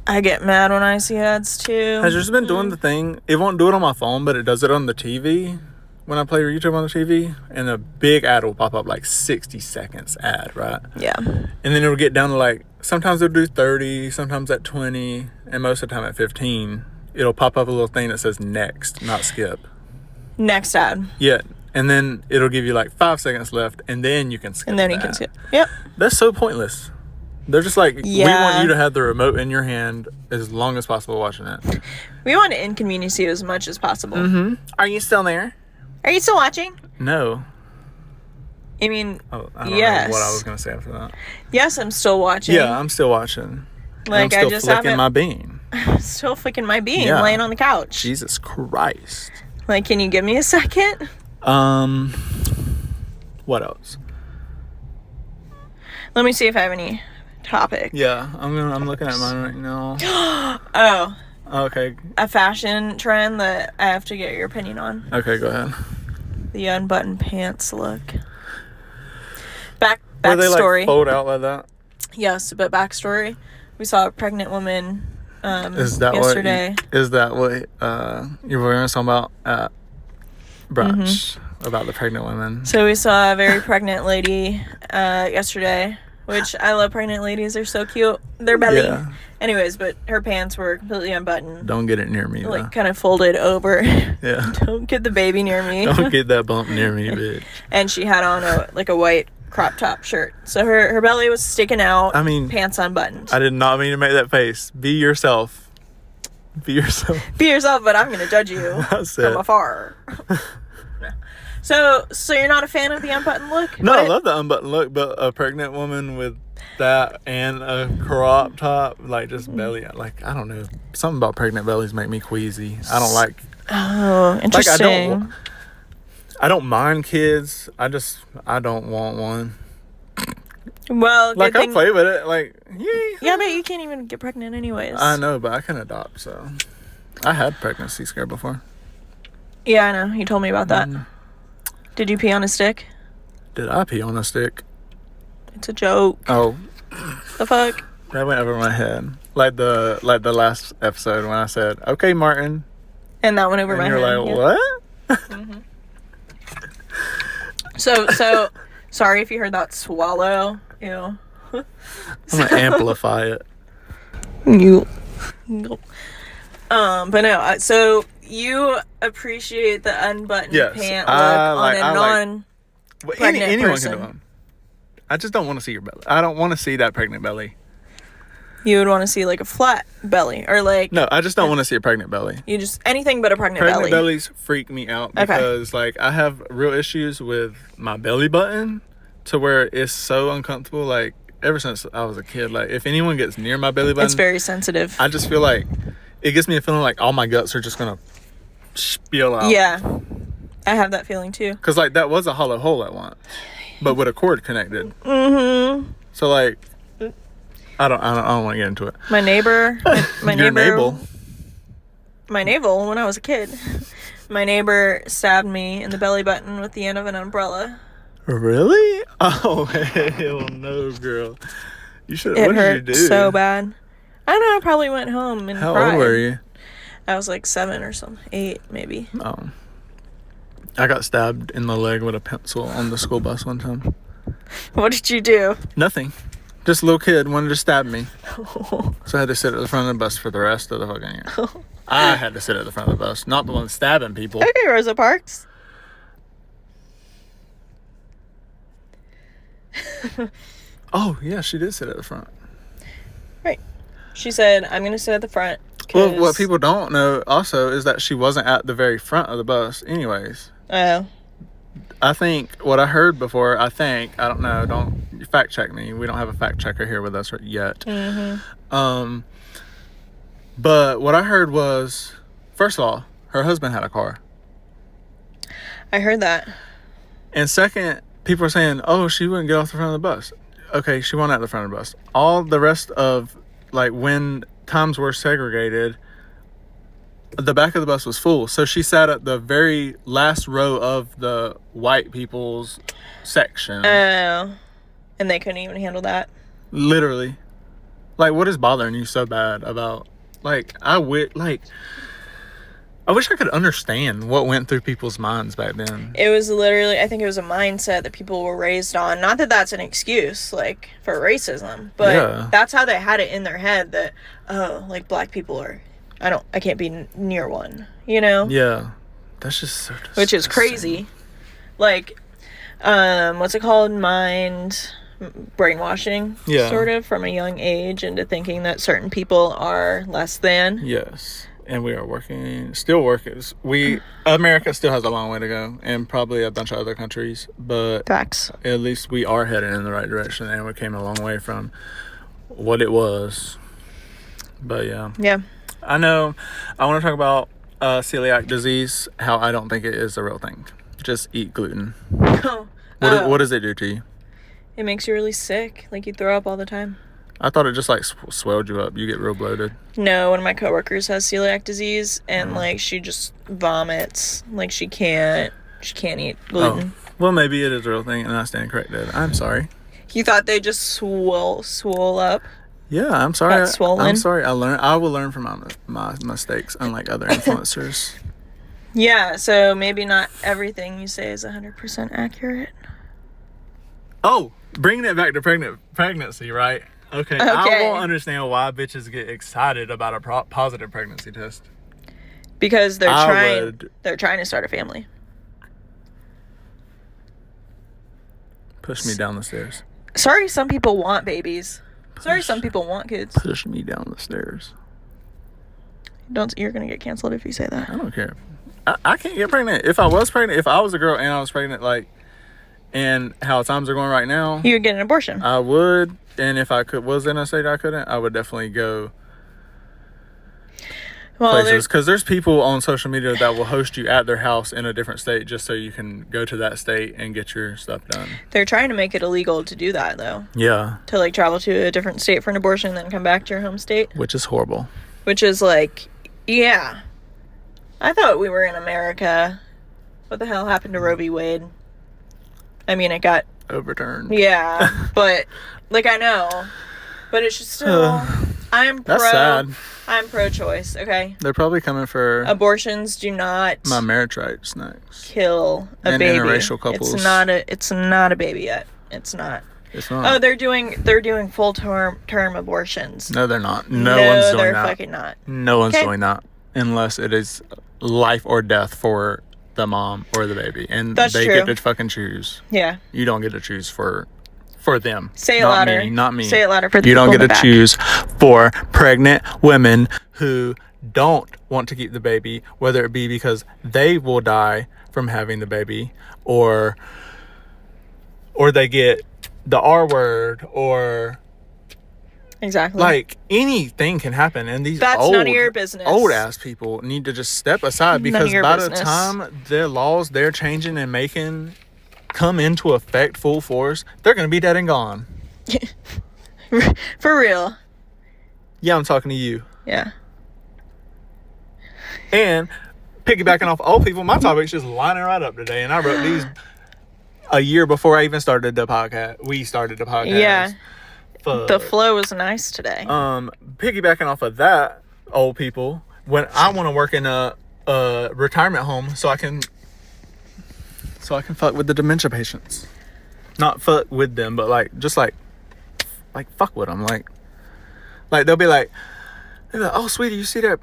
I get mad when I see ads too. Has yours been doing the thing? It won't do it on my phone, but it does it on the TV. When I play YouTube on the TV, and a big ad will pop up, like 60 seconds ad, right? Yeah. And then it'll get down to like, sometimes it'll do 30, sometimes at 20, and most of the time at 15. It'll pop up a little thing that says next, not skip. Next ad. Yeah. And then it'll give you like 5 seconds left, and then you can skip. And then you can skip. Yep. That's so pointless. They're just like, we want you to have the remote in your hand as long as possible watching it. We want to inconvenience you as much as possible. Mm-hmm. Are you still there? Are you still watching? No. I mean, I don't know what I was going to say after that. Yes, I'm still watching. Yeah, I'm still watching. Like, I'm still flicking my bean. Still flicking my bean, laying on the couch. Jesus Christ. Like, can you give me a second? What else? Let me see if I have any topic. Yeah, I'm looking at mine right now. Oh. Okay. A fashion trend that I have to get your opinion on. Okay, go ahead. The unbuttoned pants look. Where they Backstory. like fold out like that? Yes, but backstory. We saw a pregnant woman yesterday. Is that what you were talking about at brunch? About the pregnant women? So we saw a very pregnant lady yesterday, which I love pregnant ladies. They're so cute. Their belly. Yeah. Anyways, but her pants were completely unbuttoned. Don't get it near me, like, kind of folded over. Yeah. Don't get the baby near me. Don't get that bump near me, bitch. And she had on a white crop top shirt. So her belly was sticking out. I mean, pants unbuttoned. I did not mean to make that face. Be yourself. Be yourself. Be yourself, but I'm going to judge you from afar. So you're not a fan of the unbuttoned look? No, I love the unbuttoned look, but a pregnant woman with that and a crop top, like just belly, like, I don't know, something about pregnant bellies make me queasy. I don't like. Oh, interesting. Like, I don't mind kids. I don't want one. Well, like, I play with it, like, yay. Yeah, but you can't even get pregnant anyways. I know, but I can adopt. So I had pregnancy scare before. Yeah, I know. You told me about that. Did you pee on a stick? Did I pee on a stick? It's a joke. Oh. The fuck? That went over my head. Like the last episode when I said, "Okay, Martin." And that went over my head. And you're like, "What?" Mm-hmm. So sorry if you heard that swallow. Ew. I'm gonna amplify it. You. But no. So you appreciate the unbuttoned pant look on a non-pregnant anyone person. can do them. I just don't want to see your belly. I don't want to see that pregnant belly. You would want to see like a flat belly or like. No, I just don't want to see a pregnant belly. You just anything but a pregnant belly. Pregnant bellies freak me out because like I have real issues with my belly button to where it's so uncomfortable. Like ever since I was a kid, like if anyone gets near my belly button, it's very sensitive. I just feel like it gives me a feeling like all my guts are just gonna spill out. Yeah. I have that feeling too. Because, like, that was a hollow hole at once, but with a cord connected. Mm-hmm. So, like, I don't want to get into it. My neighbor, my Your neighbor, navel. my navel when I was a kid. My neighbor stabbed me in the belly button with the end of an umbrella. Really? Oh, hell no, girl. You should. It What hurt did you do? so bad. I don't know. I probably went home and How cried. old were you? I was like 7 or something, 8 maybe. Oh. I got stabbed in the leg with a pencil on the school bus one time. What did you do? Nothing. Just a little kid wanted to stab me. So I had to sit at the front of the bus for the rest of the fucking year. I had to sit at the front of the bus, not the one stabbing people. Okay, Rosa Parks. Oh, yeah, she did sit at the front. Right. She said, I'm going to sit at the front. Well, what people don't know also is that she wasn't at the very front of the bus anyways. Oh. I think what I heard before, I don't know, don't fact check me. We don't have a fact checker here with us yet. Mm-hmm. But what I heard was, first of all, her husband had a car. I heard that. And second, people are saying, oh, she wouldn't get off the front of the bus. Okay, she wasn't at the front of the bus. All the rest of, like, when times were segregated, the back of the bus was full. So she sat at the very last row of the white people's section. Oh. And they couldn't even handle that. Literally. Like, what is bothering you so bad about, like, I wish I could understand what went through people's minds back then. It was literally, I think it was a mindset that people were raised on. Not that that's an excuse, like, for racism, but that's how they had it in their head that, oh, like, black people are, I can't be near one, you know? Yeah. That's just so disgusting. Which is crazy. Like, what's it called? Mind brainwashing, sort of, from a young age into thinking that certain people are less than. Yes. And we are still working. America still has a long way to go, and probably a bunch of other countries, but Facts. At least we are headed in the right direction, and we came a long way from what it was. But yeah. I know. I want to talk about celiac disease, how I don't think it is a real thing. Just eat gluten. What does it do to you? It makes you really sick. Like, you throw up all the time. I thought it just, like, swelled you up. You get real bloated. No, one of my coworkers has celiac disease, and, like, she just vomits. Like, she can't eat gluten. Oh. Well, maybe it is a real thing, and I stand corrected. I'm sorry. You thought they just swole up? Yeah, I'm sorry. Got swollen? I'm sorry. I will learn from my mistakes, unlike other influencers. Yeah, so maybe not everything you say is 100% accurate. Oh, bringing it back to pregnancy, right? Okay. I won't understand why bitches get excited about a positive pregnancy test. Because they're trying to start a family. Push me down the stairs. Sorry, some people want babies. Sorry, some people want kids. Push me down the stairs. You're gonna get canceled if you say that. I don't care. I can't get pregnant. If I was a girl and I was pregnant, like, and how times are going right now, you would get an abortion. I would. And if I was in a state I couldn't, I would definitely go places. Because there's people on social media that will host you at their house in a different state just so you can go to that state and get your stuff done. They're trying to make it illegal to do that, though. Yeah. To, like, travel to a different state for an abortion and then come back to your home state. Which is horrible. Which is, like, yeah. I thought we were in America. What the hell happened to Roe v. Wade? I mean, it got overturned. Yeah, but, like, I know. But it's just still... That's sad. I'm pro-choice, okay? They're probably coming for... Abortions do not... my marriage rights next. ...kill a baby. And interracial couples. It's not a baby yet. It's not. It's not. Oh, they're doing full term No, abortions. they're not. No one's doing they're that. fucking not. No one's doing that. Unless it is life or death for the mom or the baby. And That's they true. get to fucking choose. Yeah. You don't get to choose for them. Say it louder. Not me. Say it louder for the You people don't in get the to back. choose for pregnant women who don't want to keep the baby, whether it be because they will die from having the baby, or they get the R word, or Exactly. Like, anything can happen, and these That's none of your business. old ass people need to just step aside, because by business. the time the laws they're changing and making come into effect full force, they're gonna be dead and gone. For real. Yeah, I'm talking to you. Yeah. And piggybacking off old people, my topic's just lining right up today, and I wrote these a year before I even started the podcast. We started the podcast. Yeah. Fuck. The flow was nice today. Piggybacking off of that, old people, when I want to work in a retirement home, so I can fuck with the dementia patients. Not fuck with them, but like fuck with them. Like they'll be like, oh sweetie, you see that?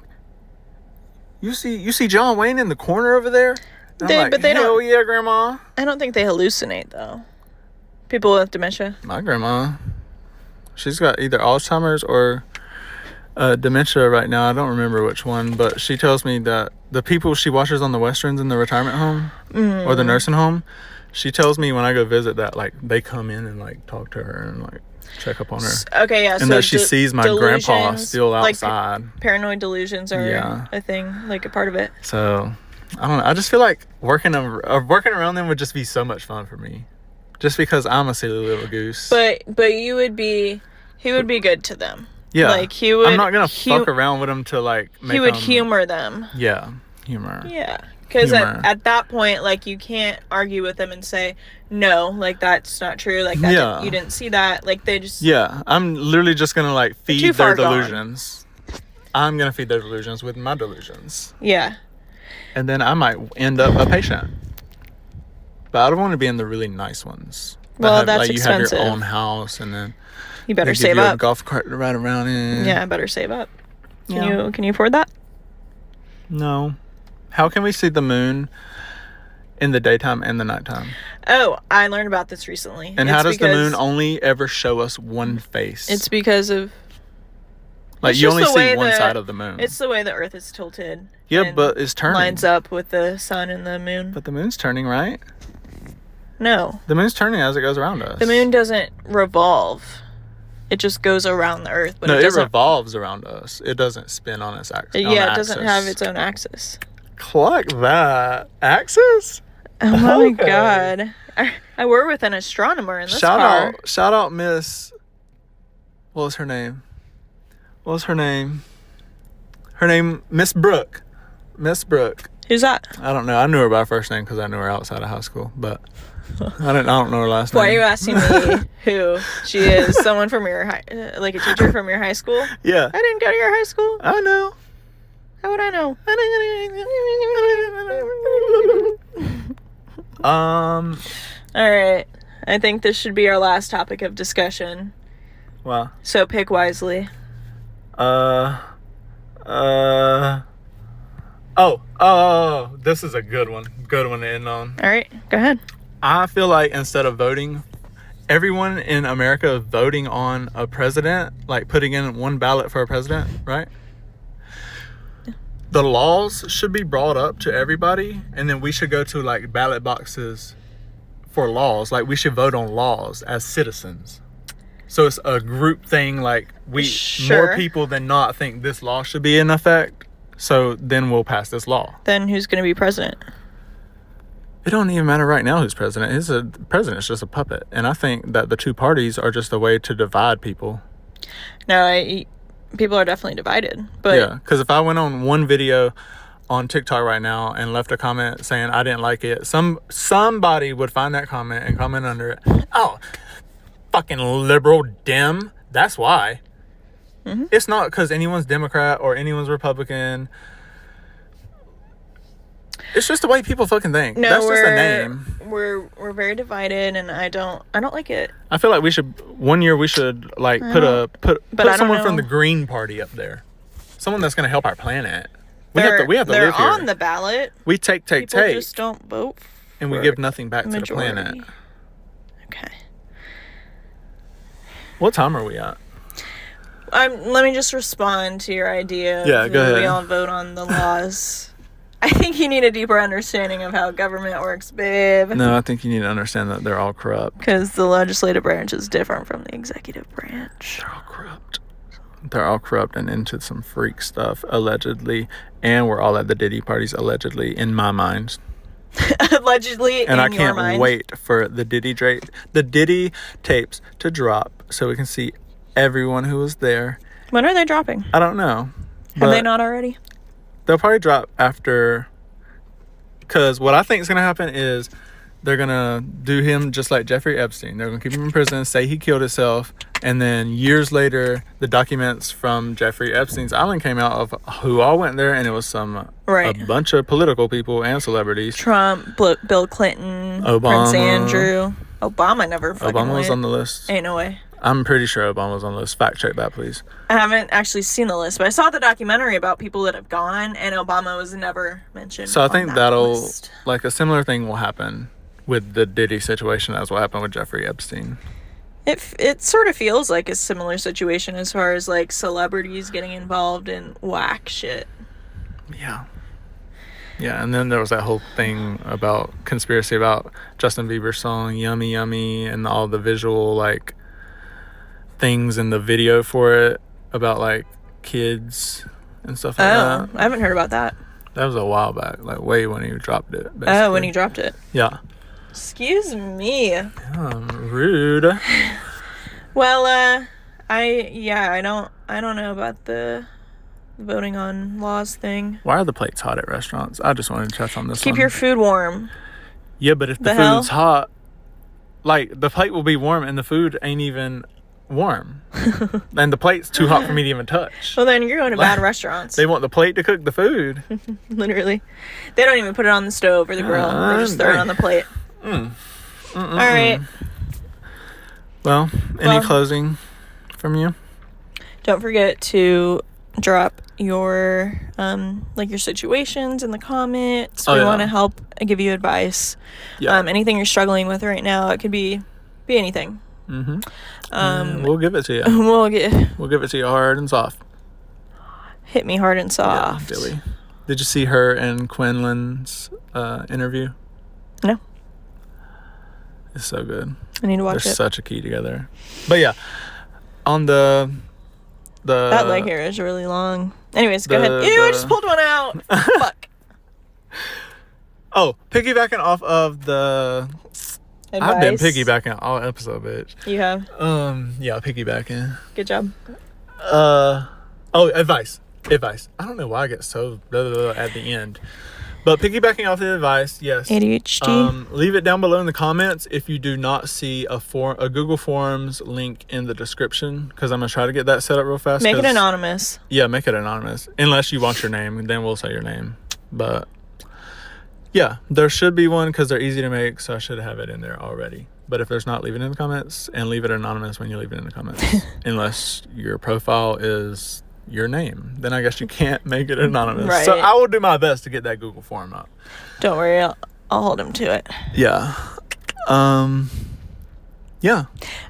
You see John Wayne in the corner over there? But they hell don't. Yeah, grandma. I don't think they hallucinate though. People with dementia. My grandma, she's got either Alzheimer's or dementia right now. I don't remember which one, but she tells me that the people she watches on the westerns in the retirement home or the nursing home, she tells me when I go visit that, like, they come in and like talk to her and like check up on her. Okay, yeah. And that she sees my grandpa still outside. Like, paranoid delusions are a thing, like a part of it. So I don't know. I just feel like working around them would just be so much fun for me, just because I'm a silly little goose. But he would be good to them. Yeah, like he would. I'm not gonna fuck around with them to like. He would humor them. Yeah, humor. Yeah, because at that point, like, you can't argue with them and say no, like, that's not true, like that. You didn't see that, like, they just. Yeah, I'm literally just gonna like feed their delusions. I'm gonna feed their delusions with my delusions. Yeah. And then I might end up a patient. But I don't want to be in the really nice ones. Well, that's like, expensive. You have your own house, and then you better save up. A golf cart to ride around in. Yeah, better save up. Can you afford that? No. How can we see the moon in the daytime and the nighttime? Oh, I learned about this recently. And how does the moon only ever show us one face? It's because of. Like, you only see one side of the moon. It's the way the Earth is tilted. Yeah, but it's turning. Lines up with the sun and the moon. But the moon's turning, right? No. The moon's turning as it goes around us. The moon doesn't revolve. It just goes around the Earth. But it revolves around us. It doesn't spin on its axis. Yeah, it doesn't have its own axis. Clock that. Axis? Oh my God. I work with an astronomer in this car. Shout out Miss... What was her name? Her name, Miss Brooke. Miss Brooke. Who's that? I don't know. I knew her by first name because I knew her outside of high school, but I don't know her last name. Why are you asking me who she is? Someone from your like a teacher from your high school? Yeah. I didn't go to your high school. I know. How would I know? All right. I think this should be our last topic of discussion. Wow. So pick wisely. This is a good one to end on. All right, go ahead. I feel like instead of voting, everyone in America voting on a president, like putting in one ballot for a president, right? The laws should be brought up to everybody, and then we should go to like ballot boxes for laws. Like, we should vote on laws as citizens. So it's a group thing, like more people than not think this law should be in effect. So then we'll pass this law. Then who's going to be president? It don't even matter right now who's president. President's just a puppet. And I think that the two parties are just a way to divide people. No, people are definitely divided. But yeah, because if I went on one video on TikTok right now and left a comment saying I didn't like it, somebody would find that comment and comment under it. Oh, fucking liberal dim. That's why. Mm-hmm. It's not because anyone's Democrat or anyone's Republican. It's just the way people fucking think. No, that's just a name. We're very divided, and I don't like it. I feel like we should like put someone from the Green Party up there, someone that's gonna help our planet. We have to live here. They're on the ballot. We take. People just don't vote. And we give nothing back to the planet. Okay. What time are we at? Let me just respond to your idea. Yeah, go ahead. We all vote on the laws. I think you need a deeper understanding of how government works, babe. No, I think you need to understand that they're all corrupt. Because the legislative branch is different from the executive branch. They're all corrupt. They're all corrupt and into some freak stuff, allegedly. And we're all at the Diddy parties, allegedly, in my mind. Allegedly, and in I your can't mind. wait for the Diddy tapes to drop so we can see everyone who was there. When are they dropping? I don't know. Have they not already? They'll probably drop after. Because what I think is going to happen is they're going to do him just like Jeffrey Epstein. They're going to keep him in prison, say he killed himself, and then years later, the documents from Jeffrey Epstein's island came out of who all went there, and it was a bunch of political people and celebrities. Trump, Bill Clinton, Obama, Prince Andrew. Obama never fucking Obama was went. on the list. Ain't no way. I'm pretty sure Obama was on the list. Fact check that, please. I haven't actually seen the list, but I saw the documentary about people that have gone, and Obama was never mentioned. So I think that'll, list. like, a similar thing will happen with the Diddy situation as what happened with Jeffrey Epstein. It sort of feels like a similar situation as far as, like, celebrities getting involved in whack shit. Yeah. Yeah, and then there was that whole thing about conspiracy about Justin Bieber's song Yummy Yummy and all the visual, like, things in the video for it about, like, kids and stuff like that. I haven't heard about that. That was a while back, like, way when he dropped it, basically. Oh, when he dropped it. Yeah. Excuse me. Rude. Well, I don't know about the voting on laws thing. Why are the plates hot at restaurants? I just wanted to touch on this Keep one. your food warm. Yeah, but if the food's hot, like, the plate will be warm and the food ain't even warm. And the plate's too hot for me to even touch. Well, then you're going to bad restaurants. They want the plate to cook the food. Literally. They don't even put it on the stove or the grill. They just throw it on the plate. All right. Well, any closing from you? Don't forget to drop your your situations in the comments. We want to help give you advice. Yeah. Anything you're struggling with right now, it could be anything. We'll give it to you. We'll give it to you hard and soft. Hit me hard and soft. Yeah, Billy. Did you see her and Quinlan's interview? No. It's so good. I need to watch it. They're such a key together. But yeah, on the that leg hair is really long. Anyways, go ahead. Ew, I just pulled one out. Fuck. Oh, piggybacking off of the advice. I've been piggybacking all episode, bitch. You have? Yeah, piggybacking. Good job. Advice. I don't know why I get so blah, blah, blah at the end. But piggybacking off the advice, yes. ADHD. Leave it down below in the comments if you do not see a Google Forms link in the description, because I'm going to try to get that set up real fast. Make it anonymous. Yeah, make it anonymous. Unless you want your name, then we'll say your name. But yeah, there should be one because they're easy to make, so I should have it in there already. But if there's not, leave it in the comments, and leave it anonymous when you leave it in the comments. Unless your profile is your name, then I guess you can't make it anonymous. Right. So I will do my best to get that Google form up. Don't worry, I'll hold him to it. Yeah. Yeah. All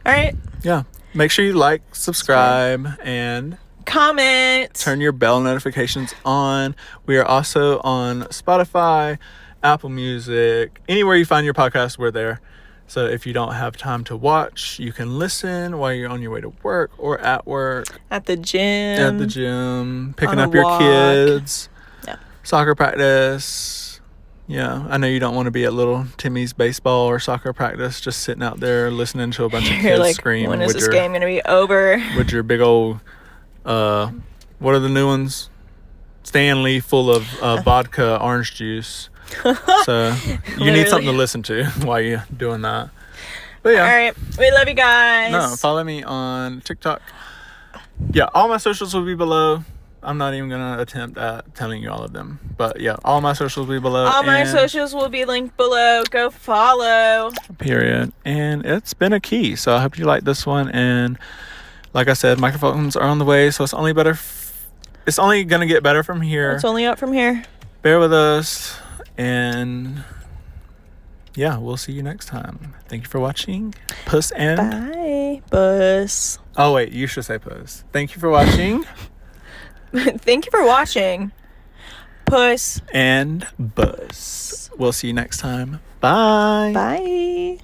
right. Yeah. Make sure you like, subscribe, and comment. Turn your bell notifications on. We are also on Spotify, Apple Music, anywhere you find your podcast, we're there. So if you don't have time to watch, you can listen while you're on your way to work or at work. At the gym. Picking up your kids. Yeah. Soccer practice. Yeah. I know you don't want to be at little Timmy's baseball or soccer practice, just sitting out there listening to a bunch of kids scream. When is this game going to be over? With your big old, what are the new ones? Stanley full of vodka orange juice. So you need something to listen to while you're doing that. But yeah. All right. We love you guys. No, follow me on TikTok. Yeah, all my socials will be below. I'm not even going to attempt at telling you all of them. But yeah, all my socials will be below. All my socials will be linked below. Go follow. Period. And it's been a key. So I hope you like this one. And like I said, microphones are on the way. So it's only better. It's only going to get better from here. It's only up from here. Bear with us. And yeah, we'll see you next time. Thank you for watching. Puss and... Bye, Bus. Oh, wait. You should say Puss. Thank you for watching. Thank you for watching. Puss and Bus. We'll see you next time. Bye. Bye.